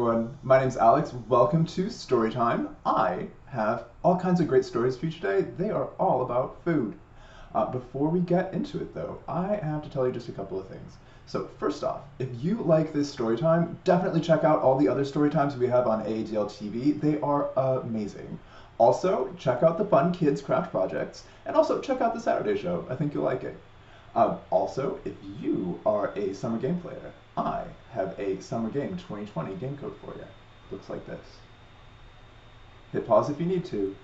everyone, my name's Alex. Welcome to Storytime. I have all kinds of great stories for you today. They are all about food. Before we get into it though, I have to tell you just a couple of things. So first off, if you like this Storytime, definitely check out all the other Storytimes we have on AADL TV. They are amazing. Also, check out the fun kids craft projects, and also check out the Saturday show. I think you'll like it. Also, if you are a summer game player, I have a Summer Game 2020 game code for you. Looks like this. Hit pause if you need to.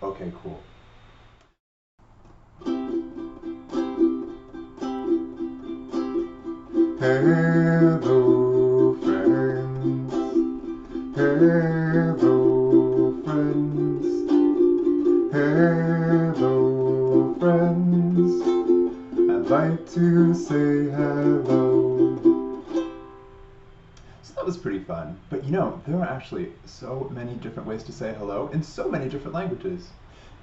Okay, cool. Hello, friends. Hello, friends. Hello, friends. I'd like to say hello. So that was pretty fun. But you know, there are actually so many different ways to say hello in so many different languages.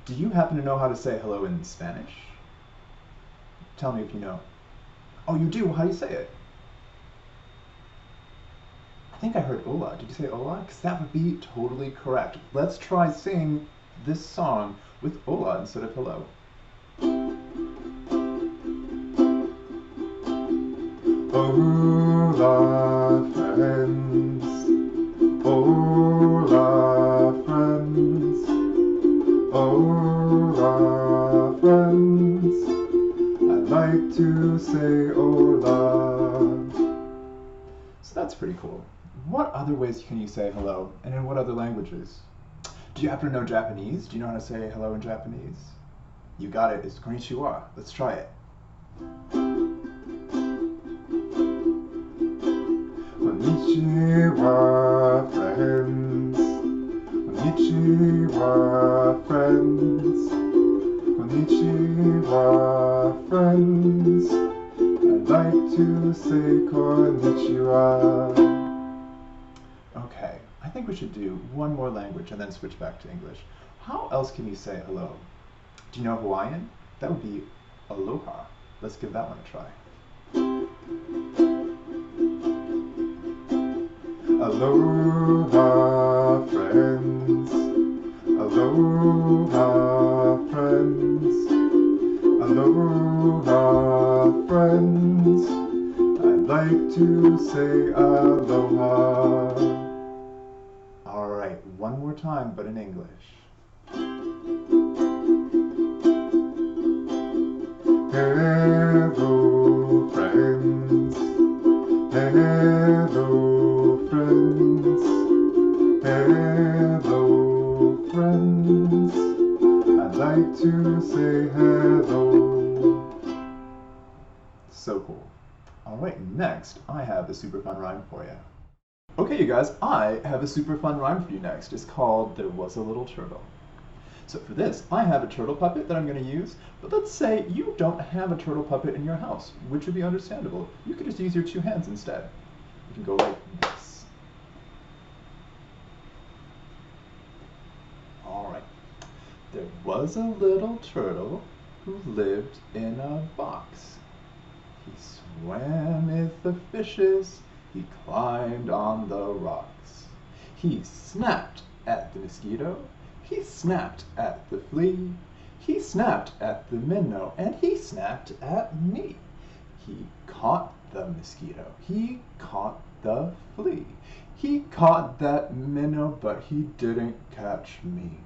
Do you happen to know how to say hello in Spanish? Tell me if you know. Oh, you do? How do you say it? I think I heard hola. Did you say hola? Because that would be totally correct. Let's try singing this song with hola instead of hello. Hola, friends. Hola, friends. Hola, friends. I'd like to say hola. So that's pretty cool. What other ways can you say hello, and in what other languages? Do you happen to know Japanese? Do you know how to say hello in Japanese? You got it. It's konnichiwa. Let's try it. Konnichiwa, friends. Konnichiwa, friends. Konnichiwa, friends. I'd like to say konnichiwa. Okay, I think we should do one more language and then switch back to English. How else can you say hello? Do you know Hawaiian? That would be aloha. Let's give that one a try. Aloha, friends. Aloha, friends. Aloha, friends. I'd like to say aloha. All right, one more time, but in English. Hello, friends. Hello, friends. Hello, friends. I'd like to say hello. So cool. All right, next I have a super fun rhyme for you. Okay, you guys, I have a super fun rhyme for you next. It's called There Was a Little Turtle. So for this, I have a turtle puppet that I'm going to use, but let's say you don't have a turtle puppet in your house, which would be understandable. You could just use your two hands instead. You can go like this. All right. There was a little turtle who lived in a box. He swam with the fishes. He climbed on the rocks. He snapped at the mosquito. He snapped at the flea. He snapped at the minnow. And he snapped at me. He caught the mosquito. He caught the flea. He caught that minnow, but he didn't catch me.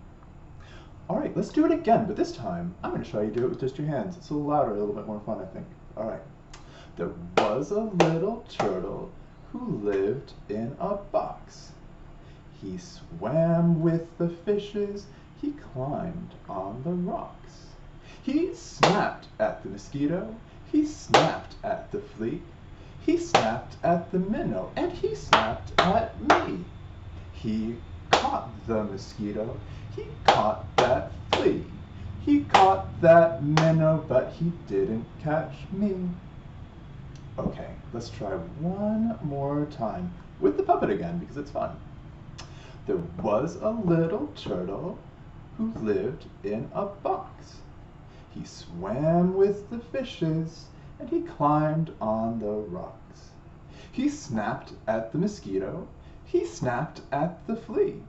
All right, let's do it again, but this time I'm going to try you to do it with just your hands. It's a little louder, a little bit more fun, I think. All right. There was a little turtle who lived in a box. He swam with the fishes. He climbed on the rocks. He snapped at the mosquito. He snapped at the flea. He snapped at the minnow. And he snapped at me. He caught the mosquito. He caught that flea. He caught that minnow, but he didn't catch me. Okay, let's try one more time with the puppet again because it's fun. There was a little turtle who lived in a box. He swam with the fishes and he climbed on the rocks. He snapped at the mosquito. He snapped at the flea.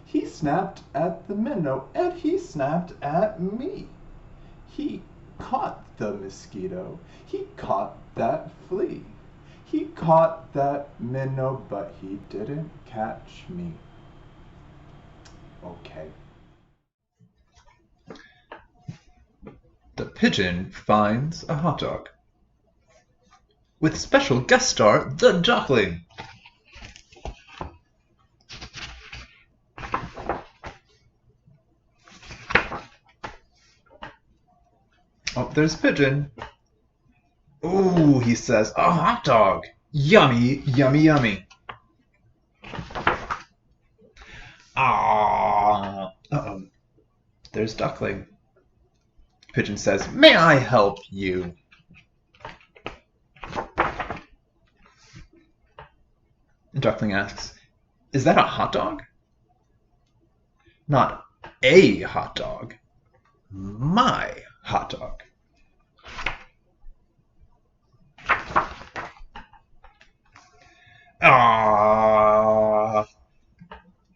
He snapped at the minnow, and he snapped at me. He caught the mosquito. He caught that flea. He caught that minnow, but he didn't catch me. Okay. The pigeon finds a hot dog. With special guest star, the duckling. Oh, there's Pigeon. Ooh, he says, a hot dog. Yummy, yummy, yummy. Ah, uh-oh. There's Duckling. Pigeon says, may I help you? And Duckling asks, is that a hot dog? Not a hot dog. My hot dog. Ah.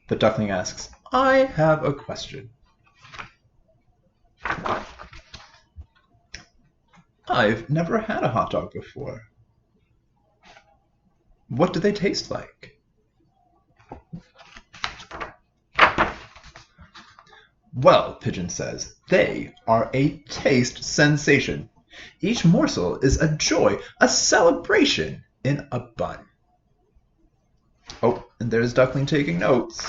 The Duckling asks, I have a question. I've never had a hot dog before. What do they taste like? Well, Pigeon says, they are a taste sensation. Each morsel is a joy, a celebration in a bun. Oh, and there's Duckling taking notes.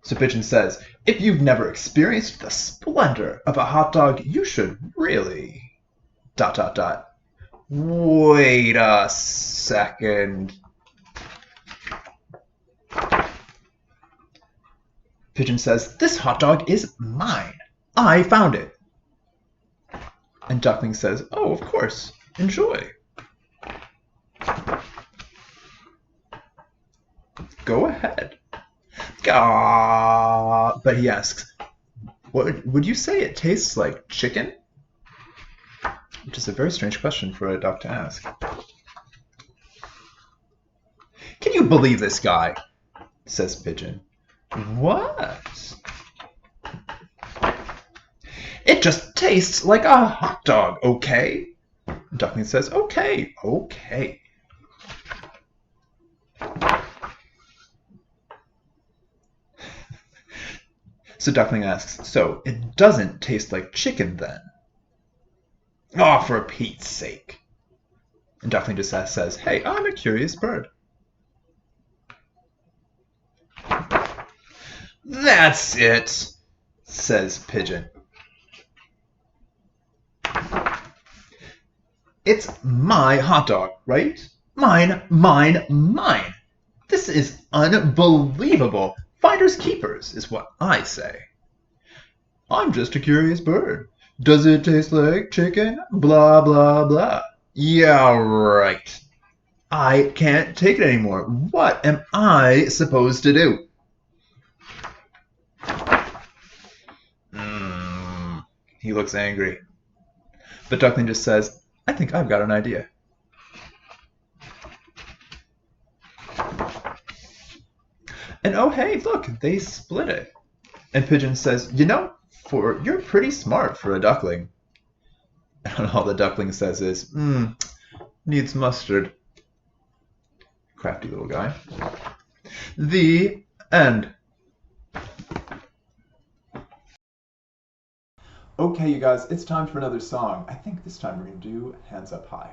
So Pigeon says, if you've never experienced the splendor of a hot dog, you should really... ... Wait a second. Pigeon says, this hot dog is mine. I found it. And Duckling says, oh, of course. Enjoy. Go ahead. But he asks, would you say it tastes like chicken? Which is a very strange question for a duck to ask. Can you believe this guy? Says Pigeon. What? It just tastes like a hot dog, okay? Duckling says, okay, okay. So Duckling asks, so it doesn't taste like chicken then? Oh, for Pete's sake. And Duckling just says, hey, I'm a curious bird. That's it, says Pigeon. It's my hot dog, right? Mine, mine, mine. This is unbelievable. Finders keepers is what I say. I'm just a curious bird. Does it taste like chicken? Blah, blah, blah. Yeah, right. I can't take it anymore. What am I supposed to do? He looks angry. But Duckling just says, I think I've got an idea. And oh hey, look, they split it. And Pigeon says, you know, you're pretty smart for a duckling. And all the duckling says is, needs mustard. Crafty little guy. The end. Okay, you guys, it's time for another song. I think this time we're going to do Hands Up High.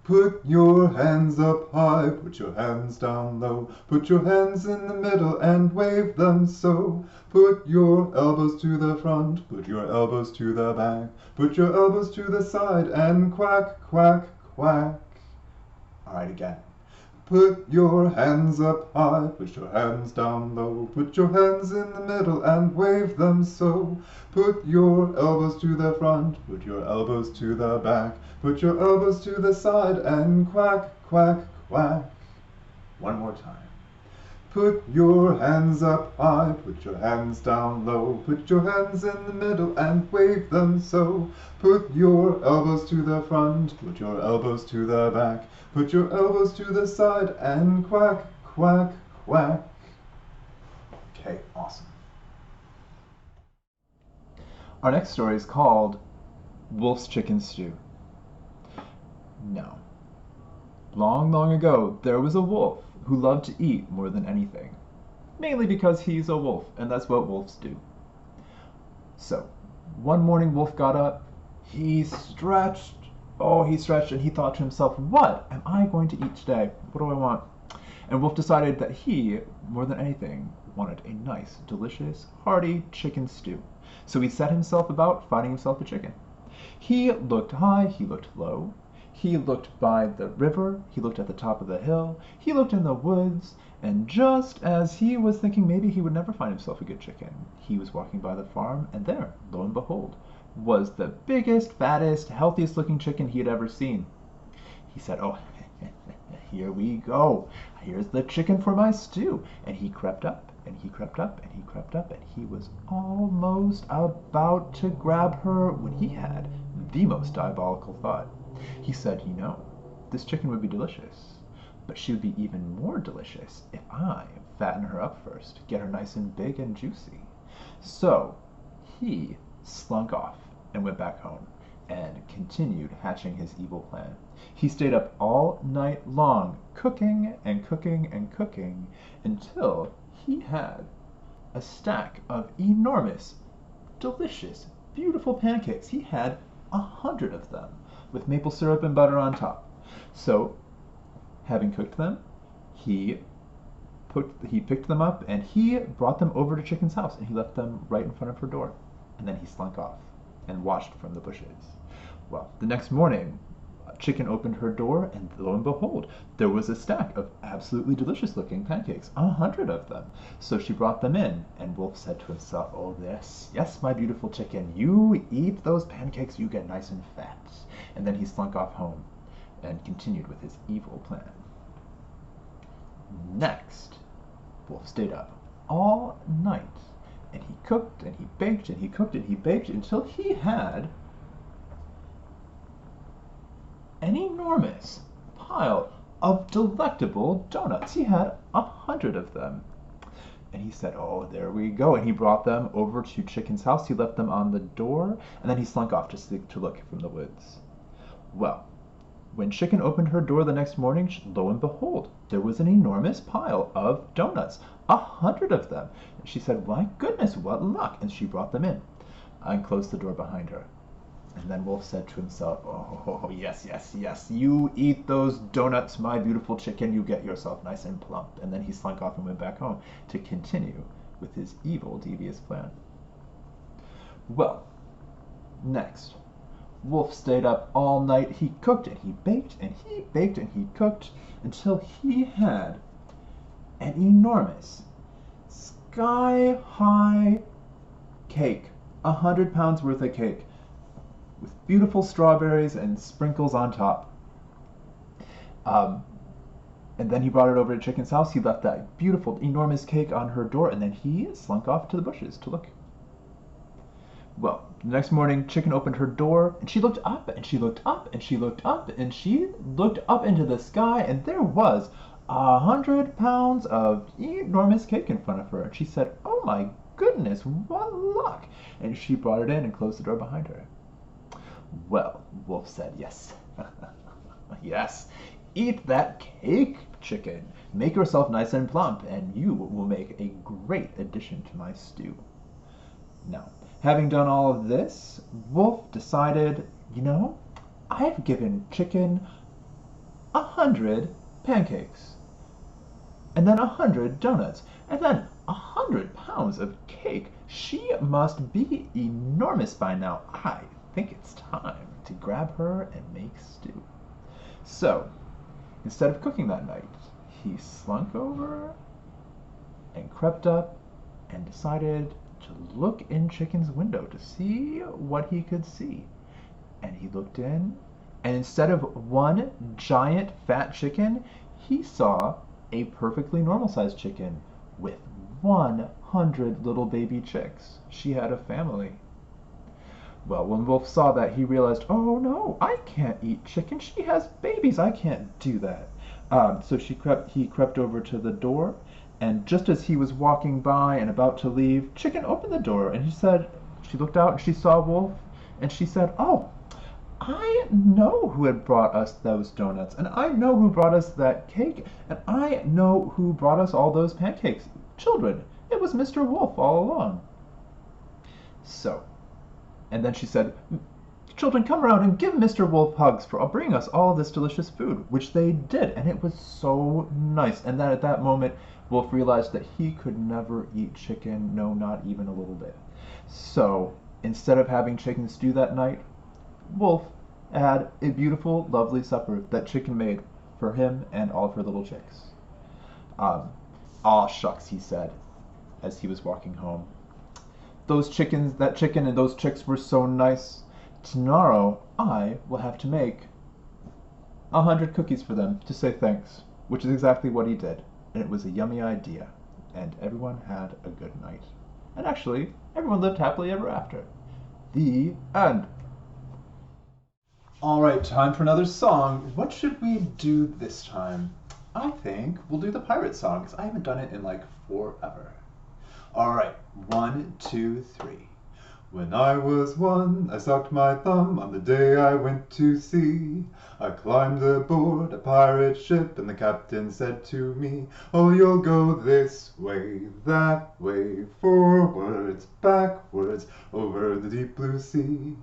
Put your hands up high, put your hands down low, put your hands in the middle and wave them so. Put your elbows to the front, put your elbows to the back, put your elbows to the side and quack, quack, quack. Alright, again. Put your hands up high, put your hands down low, put your hands in the middle and wave them so. Put your elbows to the front, put your elbows to the back, put your elbows to the side and quack, quack, quack. One more time. Put your hands up high, put your hands down low, put your hands in the middle and wave them so. Put your elbows to the front, put your elbows to the back, put your elbows to the side and quack, quack, quack. Okay, awesome. Our next story is called Wolf's Chicken Stew. Now, long, long ago, there was a wolf who loved to eat more than anything. Mainly because he's a wolf, and that's what wolves do. So, one morning Wolf got up, he stretched, and he thought to himself, what am I going to eat today? What do I want? And Wolf decided that he, more than anything, wanted a nice, delicious, hearty chicken stew. So he set himself about finding himself a chicken. He looked high, he looked low. He looked by the river, he looked at the top of the hill, he looked in the woods, and just as he was thinking maybe he would never find himself a good chicken, he was walking by the farm, and there, lo and behold, was the biggest, fattest, healthiest looking chicken he had ever seen. He said, oh, here we go. Here's the chicken for my stew. And he crept up, and he crept up, and he crept up, and he was almost about to grab her when he had the most diabolical thought. He said, you know, this chicken would be delicious, but she would be even more delicious if I fatten her up first, get her nice and big and juicy. So he slunk off and went back home and continued hatching his evil plan. He stayed up all night long, cooking and cooking and cooking, until he had a stack of enormous, delicious, beautiful pancakes. He had 100 of them, with maple syrup and butter on top. So, having cooked them, he picked them up and he brought them over to Chicken's house, and he left them right in front of her door. And then he slunk off and watched from the bushes. Well, the next morning, Chicken opened her door, and lo and behold, there was a stack of absolutely delicious looking pancakes, 100 of them. So she brought them in, and Wolf said to himself, oh yes, my beautiful chicken, you eat those pancakes, you get nice and fat. And then he slunk off home and continued with his evil plan. Next, Wolf stayed up all night, and he cooked and he baked and he cooked and he baked until he had an enormous pile of delectable donuts. He had 100 of them. And he said, oh, there we go. And he brought them over to Chicken's house. He left them on the door, and then he slunk off to look from the woods. Well, when Chicken opened her door the next morning, lo and behold, there was an enormous pile of donuts, 100 of them. And she said, my goodness, what luck. And she brought them in and closed the door behind her. And then Wolf said to himself, oh, yes, you eat those donuts, my beautiful chicken, you get yourself nice and plump. And then he slunk off and went back home to continue with his evil, devious plan. Well, next, Wolf stayed up all night. He cooked and he baked and he baked and he cooked until he had an enormous, sky-high cake, 100 pounds worth of cake, with beautiful strawberries and sprinkles on top. And then he brought it over to Chicken's house. He left that beautiful, enormous cake on her door, and then he slunk off to the bushes to look. Well, the next morning, Chicken opened her door, and she looked up, and she looked up, and she looked up, and she looked up into the sky, and there was 100 pounds of enormous cake in front of her. And she said, oh my goodness, what luck! And she brought it in and closed the door behind her. Well, Wolf said, yes, yes, eat that cake, Chicken. Make yourself nice and plump, and you will make a great addition to my stew. Now, having done all of this, Wolf decided, you know, I've given Chicken 100 pancakes, and then 100 donuts, and then 100 pounds of cake. She must be enormous by now. I think it's time to grab her and make stew. So, instead of cooking that night, he slunk over and crept up and decided to look in Chicken's window to see what he could see. And he looked in, and instead of one giant fat chicken, he saw a perfectly normal-sized chicken with 100 little baby chicks. She had a family. Well, when Wolf saw that, he realized, oh no, I can't eat chicken. She has babies. I can't do that. So he crept over to the door, and just as he was walking by and about to leave, Chicken opened the door, and she looked out and she saw Wolf, and she said, oh, I know who had brought us those donuts, and I know who brought us that cake, and I know who brought us all those pancakes. Children, it was Mr. Wolf all along. So, and then she said, children, come around and give Mr. Wolf hugs for bringing us all of this delicious food, which they did, and it was so nice. And then at that moment, Wolf realized that he could never eat chicken, no, not even a little bit. So, instead of having chicken stew that night, Wolf had a beautiful, lovely supper that Chicken made for him and all of her little chicks. Aw shucks, he said, as he was walking home. That chicken and those chicks were so nice. Tomorrow I will have to make 100 cookies for them to say thanks, which is exactly what he did. And it was a yummy idea. And everyone had a good night. And actually, everyone lived happily ever after. The end. All right, time for another song. What should we do this time? I think we'll do the pirate song, because I haven't done it in like forever. All right, 1, 2, 3. When I was 1, I sucked my thumb on the day I went to sea. I climbed aboard a pirate ship, and the captain said to me, oh, you'll go this way, that way, forwards, backwards, over the deep blue sea.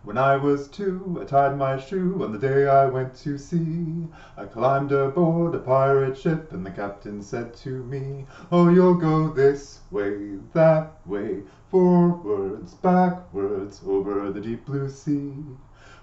When I was 2, I tied my shoe on the day I went to sea. I climbed aboard a pirate ship, and the captain said to me, oh, you'll go this way, that way, forwards, backwards, over the deep blue sea.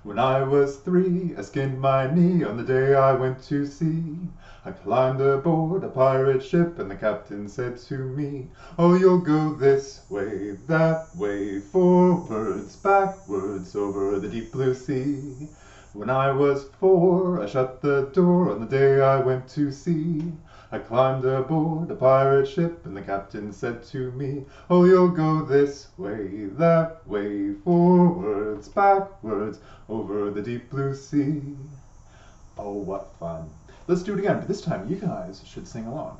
When I was 3, I skinned my knee on the day I went to sea. I climbed aboard a pirate ship, and the captain said to me, oh, you'll go this way, that way, forwards, backwards, over the deep blue sea. When I was 4, I shut the door on the day I went to sea. I climbed aboard a pirate ship, and the captain said to me, oh, you'll go this way, that way, forwards, backwards, over the deep blue sea. Oh, what fun. Let's do it again, but this time you guys should sing along.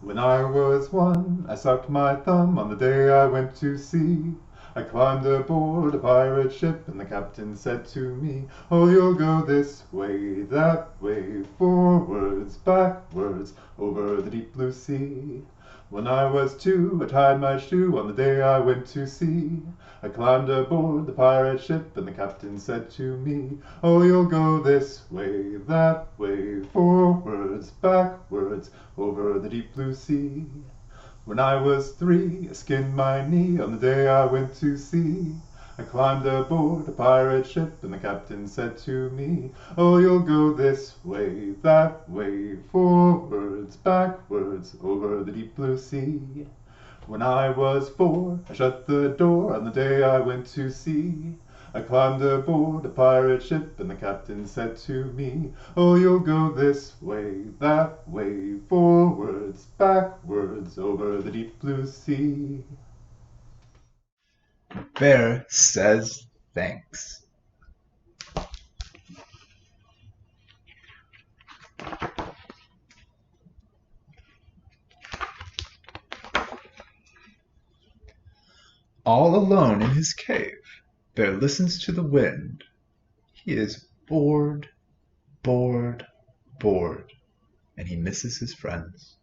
When I was 1, I sucked my thumb on the day I went to sea. I climbed aboard a pirate ship, and the captain said to me, oh, you'll go this way, that way, forwards, backwards, over the deep blue sea. When I was 2, I tied my shoe on the day I went to sea. I climbed aboard the pirate ship, and the captain said to me, oh, you'll go this way, that way, forwards, backwards, over the deep blue sea. When I was 3, I skinned my knee on the day I went to sea. I climbed aboard a pirate ship, and the captain said to me, oh, you'll go this way, that way, forwards, backwards, over the deep blue sea. When I was 4, I shut the door on the day I went to sea. I climbed aboard a pirate ship, and the captain said to me, oh, you'll go this way, that way, forwards, backwards, over the deep blue sea. Bear says thanks. All alone in his cave, Bear listens to the wind. He is bored, bored, bored, and he misses his friends.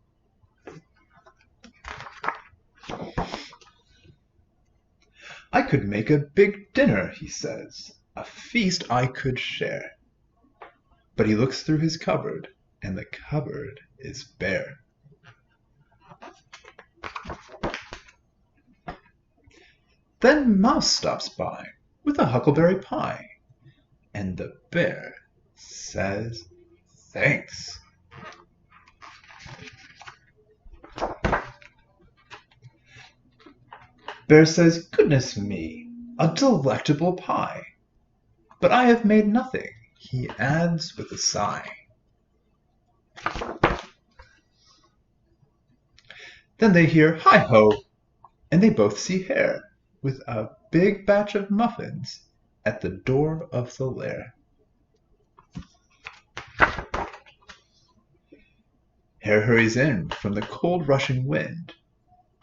I could make a big dinner, he says, a feast I could share. But he looks through his cupboard, and the cupboard is bare. Then Mouse stops by with a huckleberry pie, and the bear says thanks. Bear says, goodness me, a delectable pie. But I have made nothing, he adds with a sigh. Then they hear hi-ho, and they both see Hare with a big batch of muffins at the door of the lair. Hare hurries in from the cold rushing wind,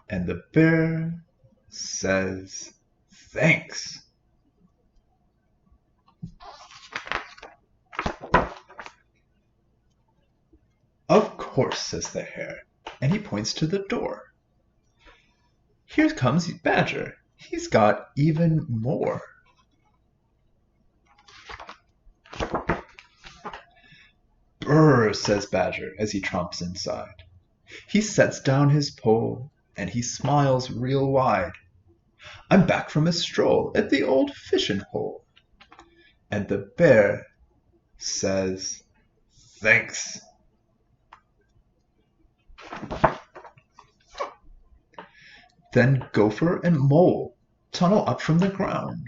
and the bear says thanks. Of course, says the hare, and he points to the door. Here comes Badger. He's got even more. Brr, says Badger as he tromps inside. He sets down his pole and he smiles real wide. I'm back from a stroll at the old fishing hole. And the bear says thanks. Then Gopher and Mole tunnel up from the ground.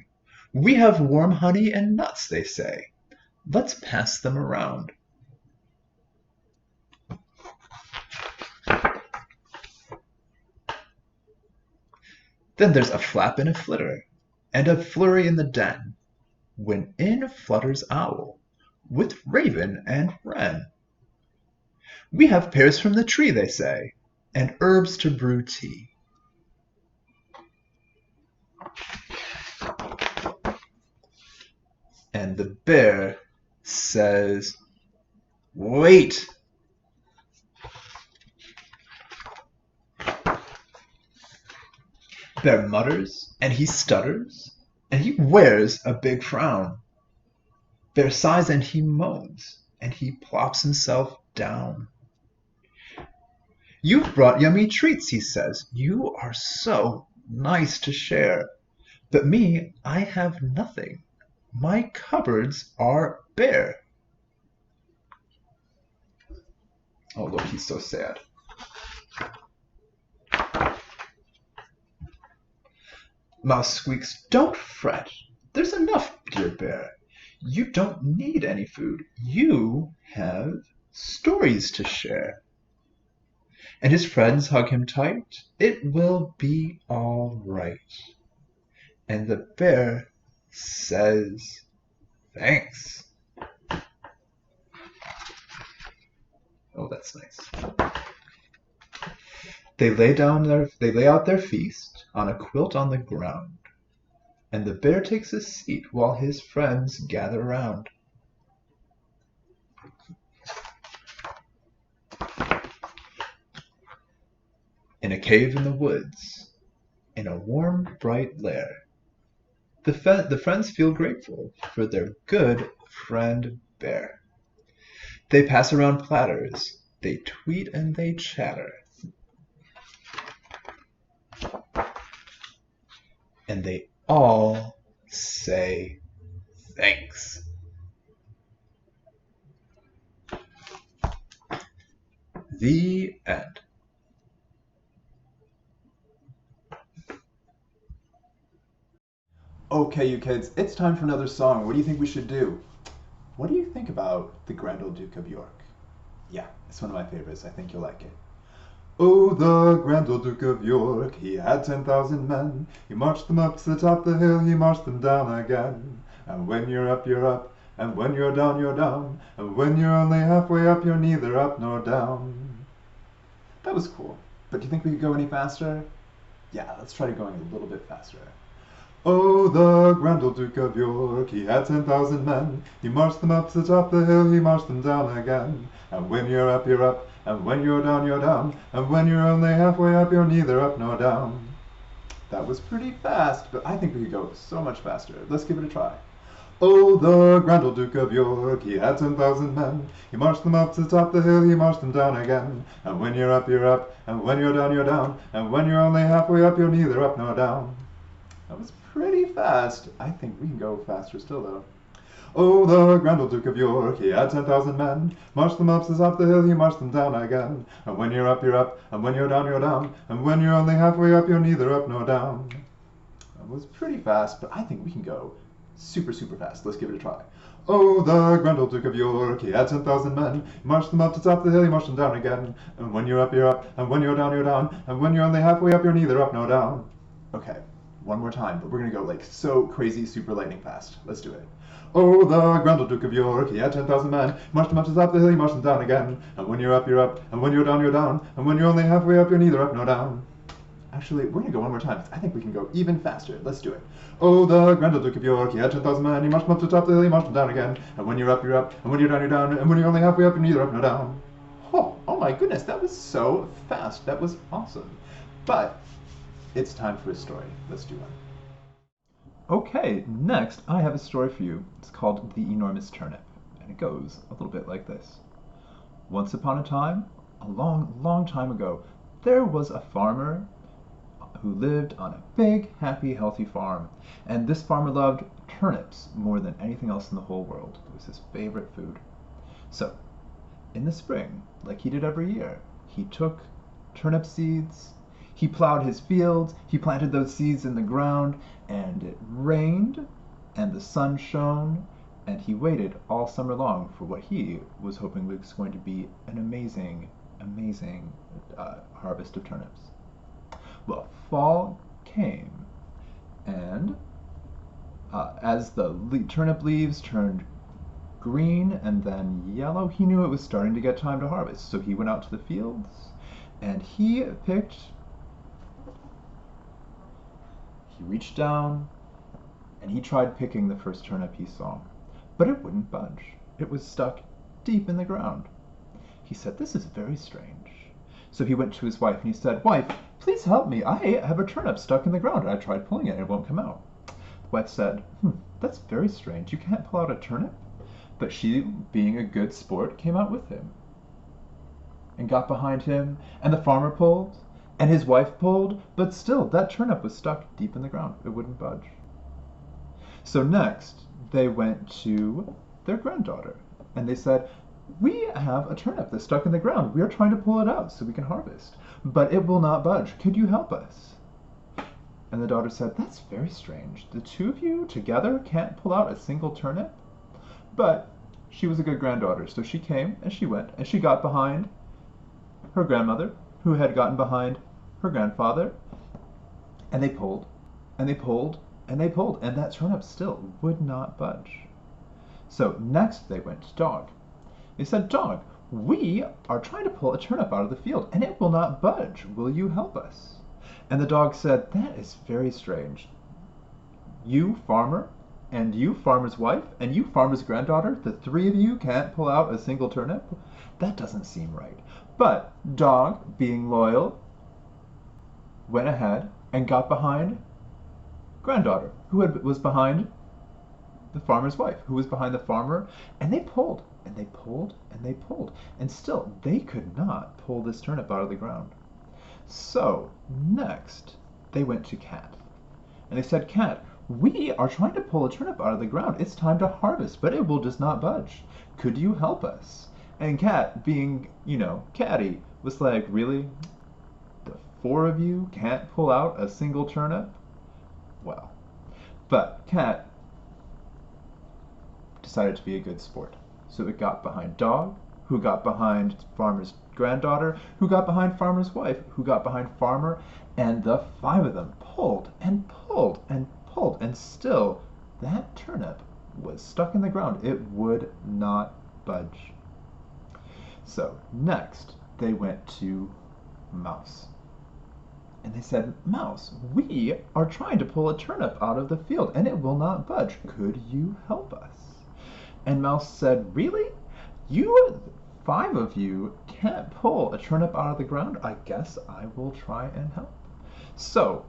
We have warm honey and nuts, they say. Let's pass them around. Then there's a flap and a flitter, and a flurry in the den, when in flutters Owl, with Raven and Wren. We have pears from the tree, they say, and herbs to brew tea. And the bear says, wait! Bear mutters, and he stutters, and he wears a big frown. Bear sighs and he moans, and he plops himself down. You've brought yummy treats, he says. You are so nice to share. But me, I have nothing. My cupboards are bare. Oh, look, he's so sad. Mouse squeaks, don't fret. There's enough, dear bear. You don't need any food. You have stories to share. And his friends hug him tight. It will be all right. And the bear says thanks. Oh, that's nice. They lay out their feast on a quilt on the ground, and the bear takes a seat while his friends gather round. In a cave in the woods, in a warm, bright lair, the friends feel grateful for their good friend Bear. They pass around platters, they tweet and they chatter, and they all say thanks. The end. Okay, you kids, it's time for another song. What do you think we should do? What do you think about the Grand Old Duke of York? Yeah, it's one of my favorites. I think you'll like it. Oh, the Grand Old Duke of York, he had 10,000 men. He marched them up to the top of the hill, he marched them down again. And when you're up, you're up, and when you're down, you're down. And when you're only halfway up, you're neither up nor down. That was cool. But do you think we could go any faster? Yeah, let's try going a little bit faster. Oh, the Grand Old Duke of York, he had 10,000 men. He marched them up to the top of the hill, he marched them down again. And when you're up, you're up, and when you're down, you're down. And when you're only halfway up, you're neither up nor down. That was pretty fast, but I think we could go so much faster. Let's give it a try. Oh, the Grand Old Duke of York, he had 10,000 men. He marched them up to the top of the hill, he marched them down again. And when you're up, you're up, and when you're down, you're down. And when you're only halfway up, you're neither up nor down. That was pretty fast. I think we can go faster still, though. Oh, the Grand Old Duke of York, he had 10,000 men. Marched them up to the top of the hill, he marched them down again. And when you're up, you're up, and when you're down, you're down. And when you're only halfway up, you're neither up nor down. That was pretty fast, but I think we can go super, super fast. Let's give it a try. Oh, the grand old Duke of York, he had 10,000 men. He marched them up to top of the hill, he marched them down again. And when you're up, you're up, and when you're down, you're down. And when you're only halfway up, you're neither up nor down. Okay, one more time, but we're gonna go like so crazy, super lightning fast. Let's do it. Oh, the grand old Duke of York, he had 10,000 men. He marched them up to the top of the hill, he marched them down again. And when you're up, you're up, and when you're down, you're down. And when you're only halfway up, you're neither up nor down. Actually, we're gonna go one more time. I think we can go even faster. Let's do it. Oh, the grand old Duke of York, he had 10,000 men. He marched them up to the top of the hill, he marched them down again. And when you're up, you're up, and when you're down, you're down. And when you're only halfway up, you're neither up nor down. Oh my goodness, that was so fast. That was awesome. But it's time for a story. Let's do one. Okay, next I have a story for you. It's called The Enormous Turnip, and it goes a little bit like this. Once upon a time, a long, long time ago, there was a farmer who lived on a big, happy, healthy farm. And this farmer loved turnips more than anything else in the whole world. It was his favorite food. So, in the spring, like he did every year, he took turnip seeds, he plowed his fields, he planted those seeds in the ground, and it rained, and the sun shone, and he waited all summer long for what he was hoping was going to be an amazing, amazing harvest of turnips. Well, fall came, and as the turnip leaves turned green and then yellow, he knew it was starting to get time to harvest. So he went out to the fields, and he reached down, and he tried picking the first turnip he saw, but it wouldn't budge. It was stuck deep in the ground. He said, "This is very strange." So he went to his wife and he said, "Wife, please help me. I have a turnip stuck in the ground and I tried pulling it and it won't come out." The wife said, "That's very strange. You can't pull out a turnip?" But she, being a good sport, came out with him and got behind him, and the farmer pulled and his wife pulled, but still that turnip was stuck deep in the ground. It wouldn't budge. So next they went to their granddaughter and they said, "We have a turnip that's stuck in the ground. We are trying to pull it out so we can harvest, but it will not budge. Could you help us?" And the daughter said, "That's very strange. The two of you together can't pull out a single turnip?" But she was a good granddaughter, so she came and she went and she got behind her grandmother, who had gotten behind her grandfather, and they pulled and they pulled and they pulled, and that turnip still would not budge. So next they went to Dog. They said, "Dog, we are trying to pull a turnip out of the field and it will not budge. Will you help us?" And the dog said, "That is very strange. You, farmer, and you, farmer's wife, and you, farmer's granddaughter, the three of you can't pull out a single turnip? That doesn't seem right." But Dog, being loyal, went ahead and got behind granddaughter, who was behind the farmer's wife, who was behind the farmer, and they pulled. And they pulled and they pulled, and still they could not pull this turnip out of the ground. So next they went to Cat, and they said, "Cat, we are trying to pull a turnip out of the ground. It's time to harvest, but it will just not budge. Could you help us?" And Cat, being, catty, was like, "Really? The four of you can't pull out a single turnip?" Well, but Cat decided to be a good sport. So it got behind Dog, who got behind farmer's granddaughter, who got behind farmer's wife, who got behind farmer, and the five of them pulled and pulled and pulled, and still that turnip was stuck in the ground. It would not budge. So next they went to Mouse. And they said, "Mouse, we are trying to pull a turnip out of the field and it will not budge. Could you help us?" And Mouse said, "Really? You, five of you, can't pull a turnip out of the ground? I guess I will try and help." So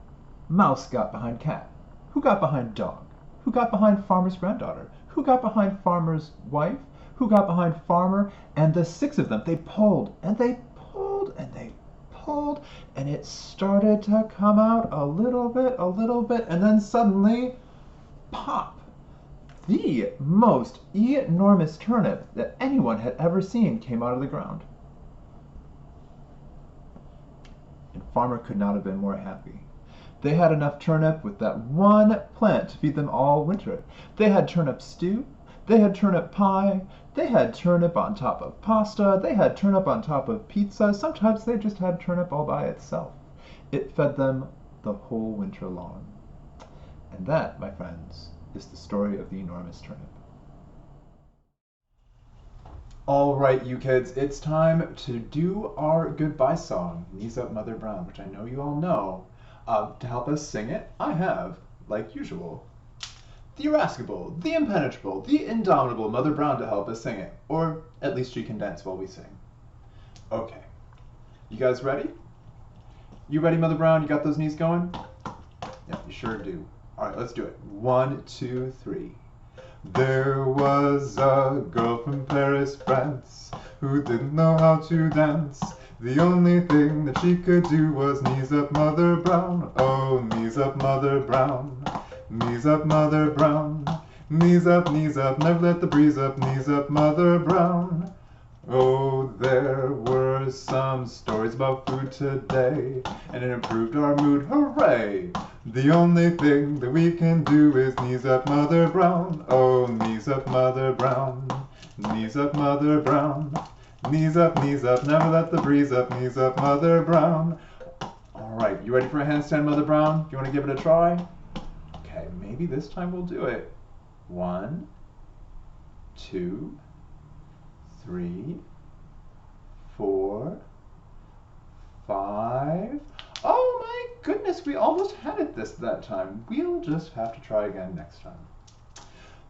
Mouse got behind Cat, who got behind Dog, who got behind farmer's granddaughter, who got behind farmer's wife, who got behind farmer, and the six of them, they pulled and they pulled and they pulled, and it started to come out a little bit, and then suddenly, pop! The most enormous turnip that anyone had ever seen came out of the ground. And Farmer could not have been more happy. They had enough turnip with that one plant to feed them all winter. They had turnip stew, They had turnip pie. They had turnip on top of pasta. They had turnip on top of pizza. Sometimes they just had turnip all by itself. It fed them the whole winter long. And that, my friends, is the story of the enormous turnip. All right, you kids, it's time to do our goodbye song, Knees Up Mother Brown, which I know you all know. To help us sing it, I have, like usual, the irascible, the impenetrable, the indomitable Mother Brown to help us sing it. Or at least she can dance while we sing. Okay. You guys ready? You ready, Mother Brown? You got those knees going? Yeah, you sure do. All right, let's do it. 1, 2, 3. There was a girl from Paris, France, who didn't know how to dance. The only thing that she could do was knees up, Mother Brown. Oh, knees up, Mother Brown. Knees up, Mother Brown. Knees up, never let the breeze up. Knees up, Mother Brown. Oh, there were some stories about food today, and it improved our mood, hooray! The only thing that we can do is knees up, Mother Brown. Oh, knees up, Mother Brown. Knees up, Mother Brown. Knees up, never let the breeze up. Knees up, Mother Brown. All right, you ready for a handstand, Mother Brown? You want to give it a try? Okay, maybe this time we'll do it. 1, 2, 3, 4, 5. Oh my goodness, we almost had it that time. We'll just have to try again next time.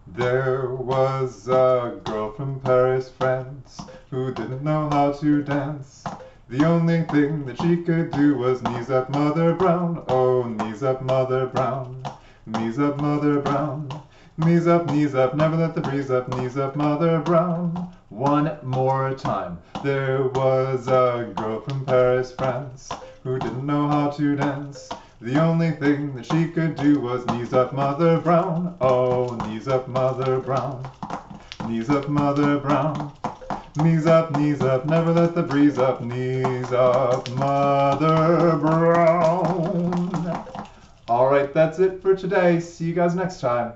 There was a girl from Paris, France, who didn't know how to dance. The only thing that she could do was knees up, Mother Brown. Oh, knees up, Mother Brown. Knees up, Mother Brown. Knees up, never let the breeze up. Knees up, Mother Brown. One more time. There was a girl from Paris, France, who didn't know how to dance. The only thing that she could do was knees up, Mother Brown. Oh, knees up, Mother Brown. Knees up, Mother Brown. Knees up, never let the breeze up. Knees up, Mother Brown. All right, that's it for today. See you guys next time.